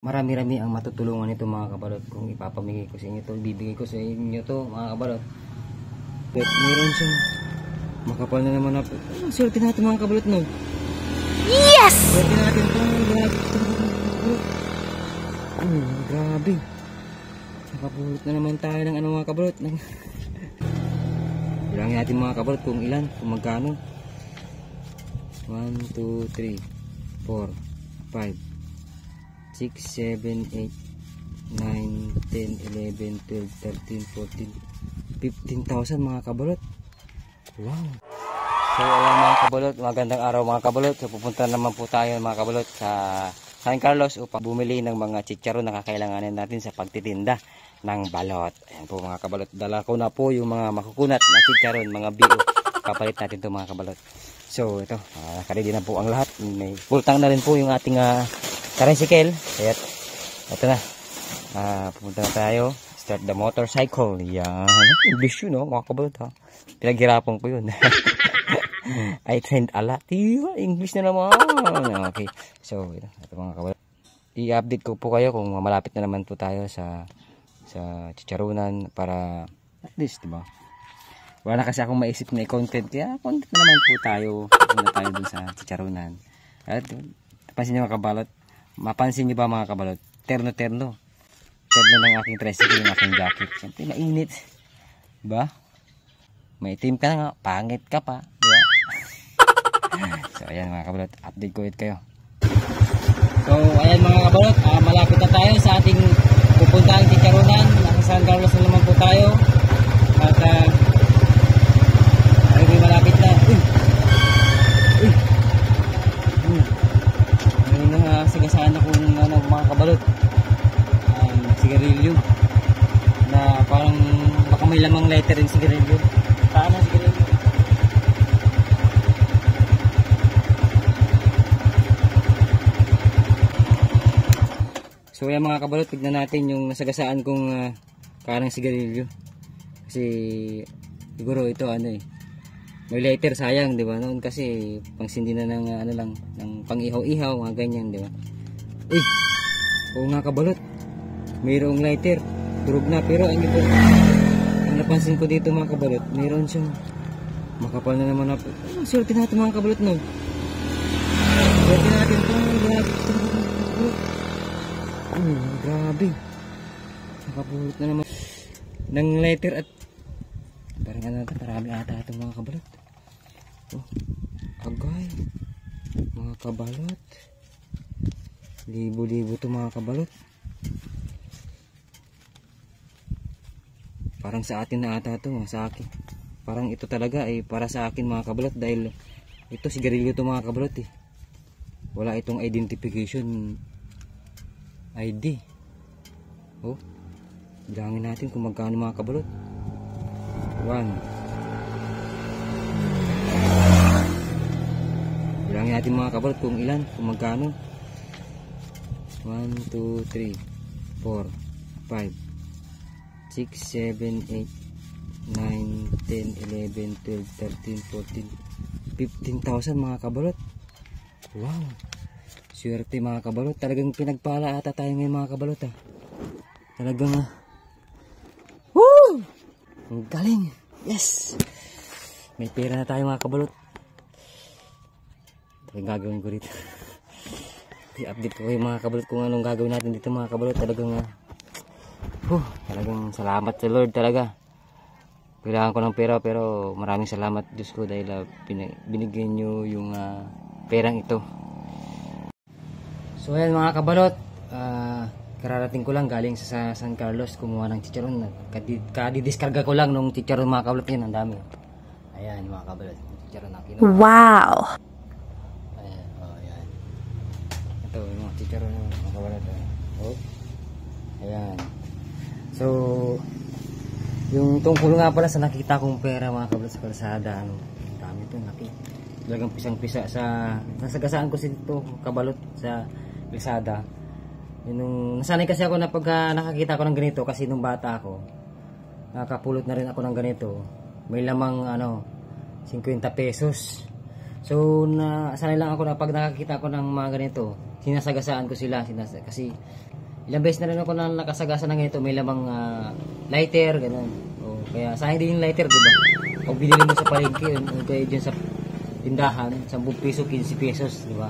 Marami-rami ang matutulungan nito mga kabalot kung ipapamigay ko sa inyo to, ibibigay ko sa inyo to mga kabalot. But meron siyang makapal na naman na po. Swerte natin mga kabalot, no? Yes! Swerte natin to. Grabe. Nakapulot na naman tayo ng ano mga kabalot. Bilangin natin mga kabalot kung ilan, kung magkano. 1, 2, 3, 4, 5, 6, 7, 8, 9, 10, 11, 12, 13, 14, 15,000 mga kabalot. Wow. So ayan mga kabalot, magandang araw mga kabalot. So pupunta naman po tayo mga kabalot sa San Carlos upang bumili ng mga chicharon na kakailanganin natin sa pagtitinda ng balot. Ayan po mga kabalot, dala ko na po yung mga makukunat na chicharon, mga bio. Papalit natin ito mga kabalot. So ito, nakaready na po ang lahat. May full tank na rin po yung ating tricycle. Kaya ito na, pupunta na tayo. Start the motorcycle. Yan, English yun, no? Mga kabalot, ha? Pinaghirapan ko yun. I trained a lot. English na naman. Okay, so ito mga kabalot, i-update ko po kayo kung malapit na naman po tayo sa chicharunan para at least, diba? Wala na kasi akong maisip na i-content, kaya content na naman po tayo. Muna tayo dun sa chicharunan. At napansin nyo mga kabalot, mapansin nyo ba mga kabalot, terno ng aking tricycle, yung aking jacket. Siyempre mainit, diba? May itim ka na nga, pangit ka pa, diba? So ayan mga kabalot, update ko kayo. So ayan mga kabalot, malapit na tayo sa ating pupuntahan chicharunan. Nasa San Carlos na naman po tayo. At ay may malapit na. Ngayon na sigasaan akong mga kabalot, sigarilyo na parang baka may lamang letter yung sigarilyo. Saan ang sigarilyo? So yan mga kabalot, tignan natin yung nasagasaan kong karang sigarilyo. Kasi siguro ito may lighter, sayang, di ba? Noon kasi pangsindi na ng ng pang-ihaw-ihaw, mga ganyan, di ba? Oo nga kabalot, mayroong lighter, durog na, pero ang napansin ko dito mga kabalot, mayroon siyang makapal na naman na po. Swerte natin mga kabalot, no? Swerte natin to. Grabe. Nakapulot na naman ng lighter at parang marami ata itong mga kabalot. Agay. Mga kabalot. Libo-libo ito mga kabalot. Parang sa atin na ata ito, sa akin. Parang ito talaga ay para sa akin mga kabalot, dahil ito sigarilyo ito mga kabalot eh. Wala itong identification ID. Bilangin natin kung magkano mga kabalot. 1. Bilangin natin mga kabalot kung ilan, kung magkano. 1, 2, 3, 4, 5, 6, 7, 8, 9, 10, 11, 12, 13, 14, 15,000 mga kabalot. Wow, swerte mga kabalot. Talagang pinagpala ata tayo ngayon mga kabalot, talagang woo, ang galing. Yes, may pera na tayo mga kabalot. Ito yung gagawin ko rito. I-update ko kayo mga kabalot kung anong gagawin natin dito mga kabalot. Talagang talagang salamat sa Lord talaga. Kailangan ko ng pera, pero maraming salamat Diyos ko dahil binigyan nyo yung perang ito. So ayan mga kabalot, kararating ko lang galing sa San Carlos, kumuha ng chicharon. Kadidiskarga ko lang nung chicharon mga kabalot. Yun, ang dami. Ayan mga kabalot, chicharon na kinuha. Wow! Ayan, ayan. Ito yung mga chicharon mga kabalot. Ayan. So yung tungkol nga pala sa nakita kong pera mga kabalot sa kalsada, dami ito, talagang pisang-pisa sa nasagasaan ko dito kabalot sa kalsada. Nung nasanay kasi ako na pagka nakakita ko ng ganito, kasi nung bata ako nakapulot na rin ako ng ganito, may lamang 50 pesos. So, sanay lang ako na pag nakakita ko ng mga ganito, sinasagasaan ko sila. Kasi, ilang beses na rin ako na nakasagasa ng ganito, may lamang lighter, ganun. O, kaya, sayang din yung lighter, di ba? Pag binili mo sa palengke, yun, o kaya dyan sa tindahan, 10 piso, 15 pesos, di ba?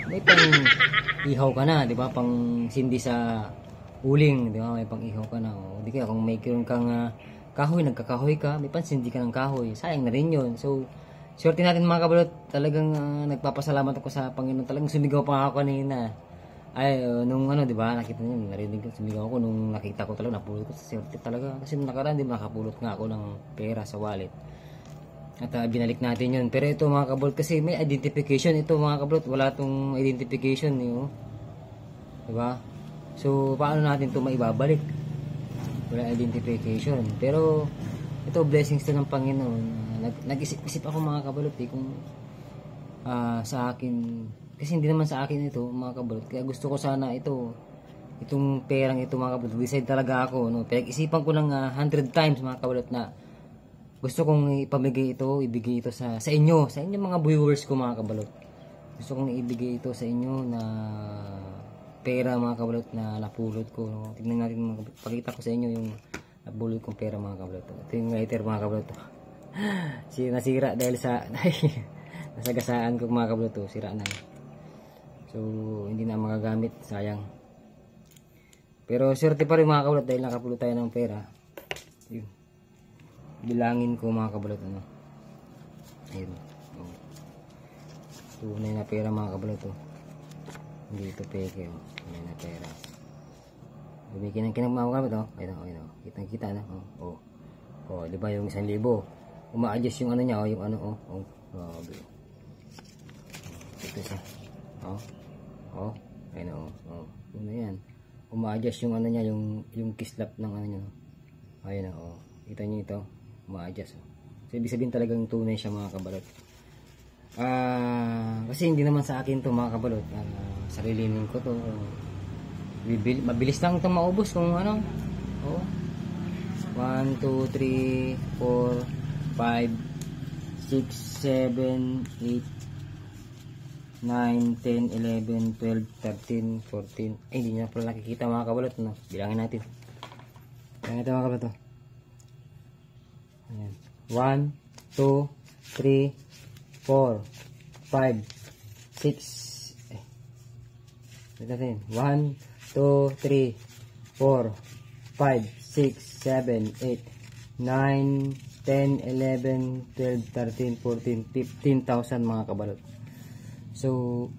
May pang ihaw ka na, di ba? Pang sindi sa uling, di ba? May pang ihaw ka na. O, di kaya kung may kiron kang kahoy, nagkakahoy ka, may pansindi ka ng kahoy, sayang na rin yun. So, swerte natin mga kabalot, talagang nagpapasalamat ako sa Panginoon. Talagang sumigaw pa ako kanina. Ay, nung ano, di ba, nakita niyo, narinig ko, sumigaw ako nung nakita ko talaga, napulot ko sa swerte talaga. Kasi nung nakaraan, di ba, nakapulot nga ako ng pera sa wallet. At binalik natin yun. Pero ito mga kabalot, kasi may identification. Ito mga kabalot, wala tong identification. Di ba? So, paano natin ito maibabalik? Wala identification. Pero ito blessings to ng Panginoon. Nag-isip-isip ako mga kabalot kung sa akin, kasi hindi naman sa akin ito mga kabalot. Kaya gusto ko sana itong perang ito mga kabalot. Decide talaga ako, no? Pinag-isipan ko ng 100 times mga kabalot na gusto kong ibigay ito sa inyo mga viewers ko mga kabalot. Gusto kong ibigay ito sa inyo na pera mga kabalot na napulot ko, no? Tingnan natin, pakita ko sa inyo yung napulot kong pera mga kabalot. Ito yung lighter mga kabalot. Nasira dahil sa nasagasaan ko mga kabalot. Sira na. So hindi na magagamit, sayang. Pero swerte pa rin mga kabalot dahil nakapulot tayo ng pera. Yun. Bilangin ko mga kabalot, ano. Ayun. Tunay na pera mga kabalot. Hindi ito peke, oh. May na pera. Kinang mga kabit, oh. Ayun. Kitang-kita na, oh. Oh, di ba yung 1,000? Uma-adjust yung ano niya, oh, yung ano, oh. Grabe. Ito siya. Oh. Ayun, oh. Yun na yan. Uma-adjust yung ano niya, yung kislap ng ano niya. Ayun, oh. Kita niyo ito. Uma-adjust, oh. So, ibig sabihin talagang tunay siya mga kabalot. Kasi hindi naman sa akin to mga kabalot. Sarilinin ko to. Mabilis lang itong maubos kung ano. 1, 2, 3, 4, 5, 6, 7, 8, 9, 10, 11, 12, 13, 14. Ay, hindi nyo pala nakikita mga kabalot, no? Bilangin natin. Bilangin natin mga kabalot, oh. Ayan. 1, 2, 3, 4, 5, 6. 1, 2, 3, 4, 5, 6, 7, 8, 9, 10, 11, 12, 13, 14, 15,000 mga kabalot. So,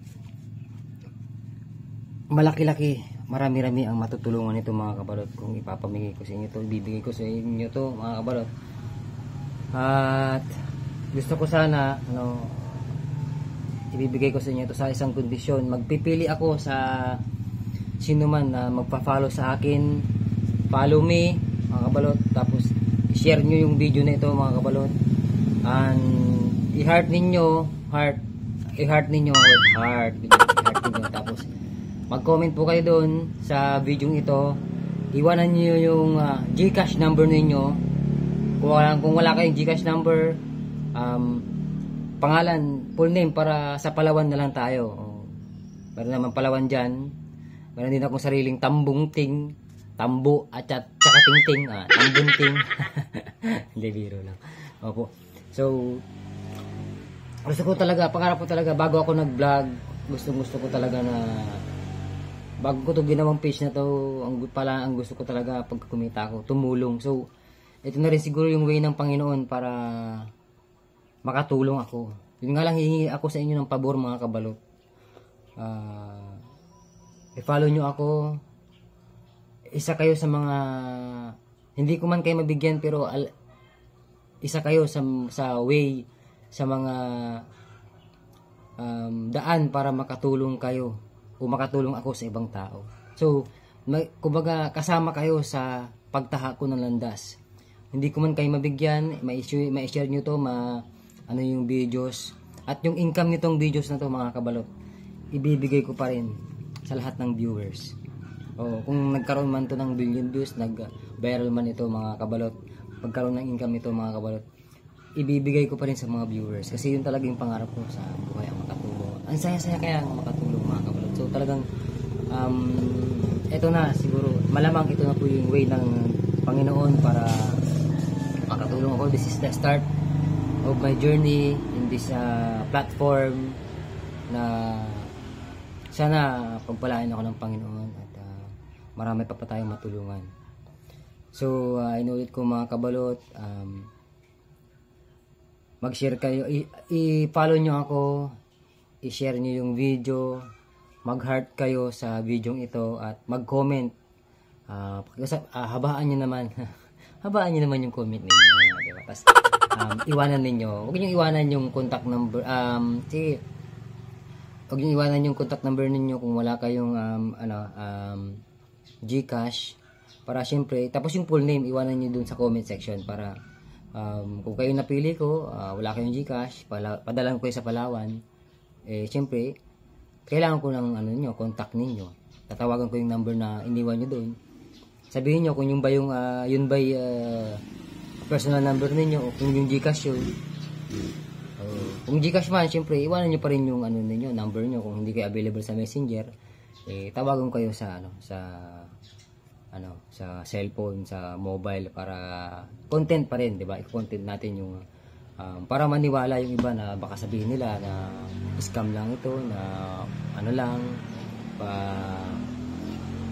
malaki-laki, marami-rami ang matutulungan nito mga kabalot. Kung ipapamigay ko sa inyo to, ibibigay ko sa inyo to mga kabalot. At gusto ko sana, ibibigay ko sa inyo ito sa isang kondisyon. Magpipili ako sa sino man na magpa-follow sa akin. Follow me mga kabalot. Tapos i-share nyo yung video na ito mga kabalot. And i-heart ninyo. I-heart ninyo. Tapos mag-comment po kayo doon sa video ito. Iwanan nyo yung Gcash number ninyo. Kung wala kayong Gcash number, pangalan, full name, para sa Palawan na lang tayo. Meron naman Palawan dyan. Meron din akong sariling tambungting, tambo at tsaka tingting. Tambungting. Hindi, biro lang. Opo. So, gusto ko talaga, pangarap ko talaga, bago ako nag-vlog, gusto ko talaga na, bago ko to ginawang page na to, ang gusto ko talaga pag kumita ako, tumulong. So, ito na rin siguro yung way ng Panginoon para makatulong ako. Yun nga lang, hihingi ako sa inyo ng pabor mga kabalot. I-follow nyo ako. Isa kayo sa mga, hindi ko man kayo mabigyan, pero isa kayo sa way, sa mga daan para makatulong kayo o makatulong ako sa ibang tao. So, kumbaga kasama kayo sa pagtaha ko ng landas. Hindi ko man kayo mabigyan, ma-share nyo to, ano yung videos, at yung income nitong videos na to mga kabalot, ibibigay ko pa rin sa lahat ng viewers. Kung nagkaroon man to ng billion views, nag-viral man ito mga kabalot, pagkaroon ng income nito mga kabalot, ibibigay ko pa rin sa mga viewers kasi yun talaga yung pangarap ko sa buhay, ang makatulong. Ang saya-saya kaya ang makatulong mga kabalot. So talagang eto na siguro, malamang ito na po yung way ng Panginoon para makatulong ako. This is the start of my journey in this platform na sana pagpalain ako ng Panginoon at marami pa tayong matulungan. So inulit ko mga kabalot, mag-share kayo, i-follow nyo ako, i-share nyo yung video, mag-heart kayo sa video ito at mag-comment. Habaan nyo naman habaan nyo naman yung comment ninyo, diba? Tapos iwanan ninyo, huwag nyo iwanan yung contact number, huwag nyo iwanan yung contact number ninyo kung wala kayong Gcash, para syempre, tapos yung full name iwanan nyo dun sa comment section para kung kayo napili ko, wala kayong Gcash, padalan ko kayo sa Palawan, syempre kailangan ko ng contact ninyo, tatawagan ko yung number na iniwan nyo doon, sabihin nyo kung yung ba yung personal number ninyo o kung yung Gcash yun. Kung Gcash man, syempre iwanan nyo pa rin yung ninyo, number nyo. Kung hindi kayo available sa Messenger, tawagan kayo sa sa cellphone, sa mobile para content pa rin, 'di ba? I-content natin yung para maniwala yung iba na baka sabihin nila na scam lang ito, na lang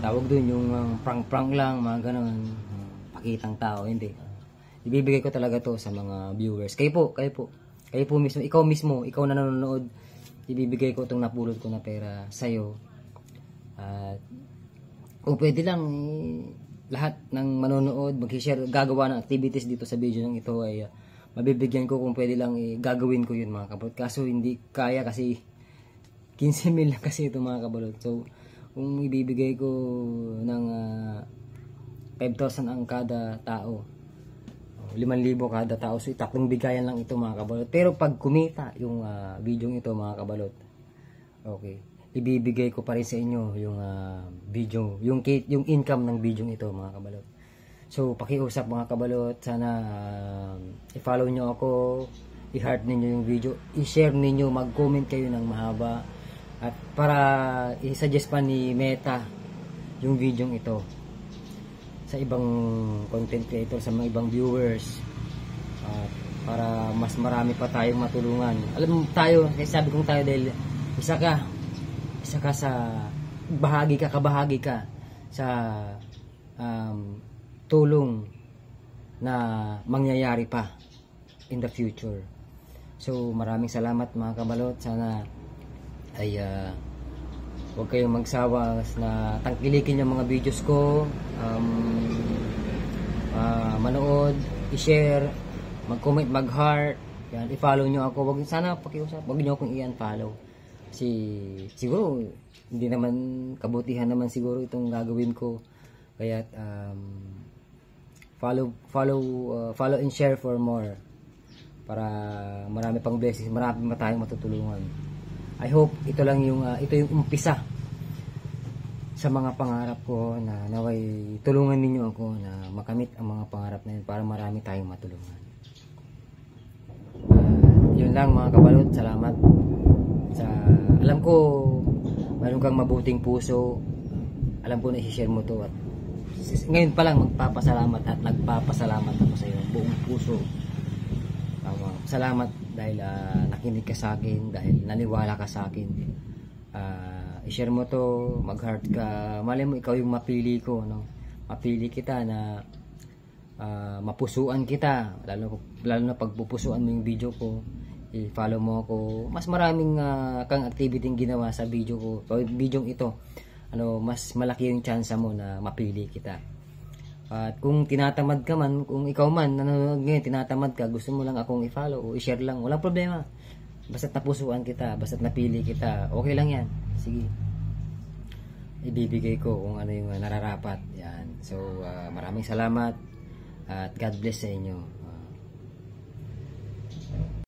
tawag doon yung prank lang, mga ganun, pakitang tao, hindi. Ibibigay ko talaga to sa mga viewers. Kayo po mismo, ikaw na nanonood, ibibigay ko itong napulot ko na pera sa'yo. At kung pwede lang, lahat ng manonood, mag-share, gagawa ng activities dito sa video ng ito ay mabibigyan ko. Kung pwede lang, gagawin ko yun mga kabalot. Kaso hindi kaya kasi 15,000 lang kasi ito mga kabalot. So, kung ibibigay ko ng 5,000 ang kada tao, 5,000 kada tao, so tatlong bigayan lang ito mga kabalot. Pero pag kumita yung video ito mga kabalot, okay, ibibigay ko pa rin sa inyo yung video, yung income ng video ito mga kabalot. So pakiusap mga kabalot, sana i-follow nyo ako, i-heart ninyo yung video, i-share ninyo, mag-comment kayo ng mahaba, at para i-suggest pa ni Meta yung video ito sa ibang content creator, sa mga ibang viewers, para mas marami pa tayong matulungan. Alam mo tayo, kasi sabi kong tayo, dahil isa ka sa kabahagi ka sa tulong na mangyayari pa in the future. So maraming salamat mga kabalot. Sana ay huwag kayong magsawa na tangkilikin yung mga videos ko, manood, i-share, mag-comment, mag-heart, yan, i-follow nyo ako. Sana pakiusap, wag nyo akong i-unfollow kasi siguro hindi naman kabutihan naman siguro itong gagawin ko, kaya follow and share for more, para marami pang blessings, marami pa tayong matutulungan. I hope ito yung umpisa sa mga pangarap ko, na naway tulungan ninyo ako na makamit ang mga pangarap na yun para marami tayong matulungan. Yun lang mga kabalot, salamat. Alam ko mayroon kang mabuting puso, alam ko na i-share mo to, at ngayon pa lang magpapasalamat at nagpapasalamat ako sa iyo buong puso. Salamat dahil nakinig ka sa akin, dahil naniwala ka sa akin. I-share mo to, mag-heart ka. Malay mo ikaw yung mapili ko, no? Mapili kita na mapusuan kita, lalo na pagpupusuan mo yung video ko. I-follow mo ako. Mas maraming kang activity ginawa sa video ko. So, video ito, mas malaki yung chance mo na mapili kita. At kung tinatamad ka man, kung ikaw man nanonood ngayon, tinatamad ka, gusto mo lang akong i-follow o i-share lang, walang problema. Basta't napusuan kita, basta't napili kita, okay lang yan. Sige, ibibigay ko kung ano yung nararapat. Yan. So maraming salamat at God bless sa inyo.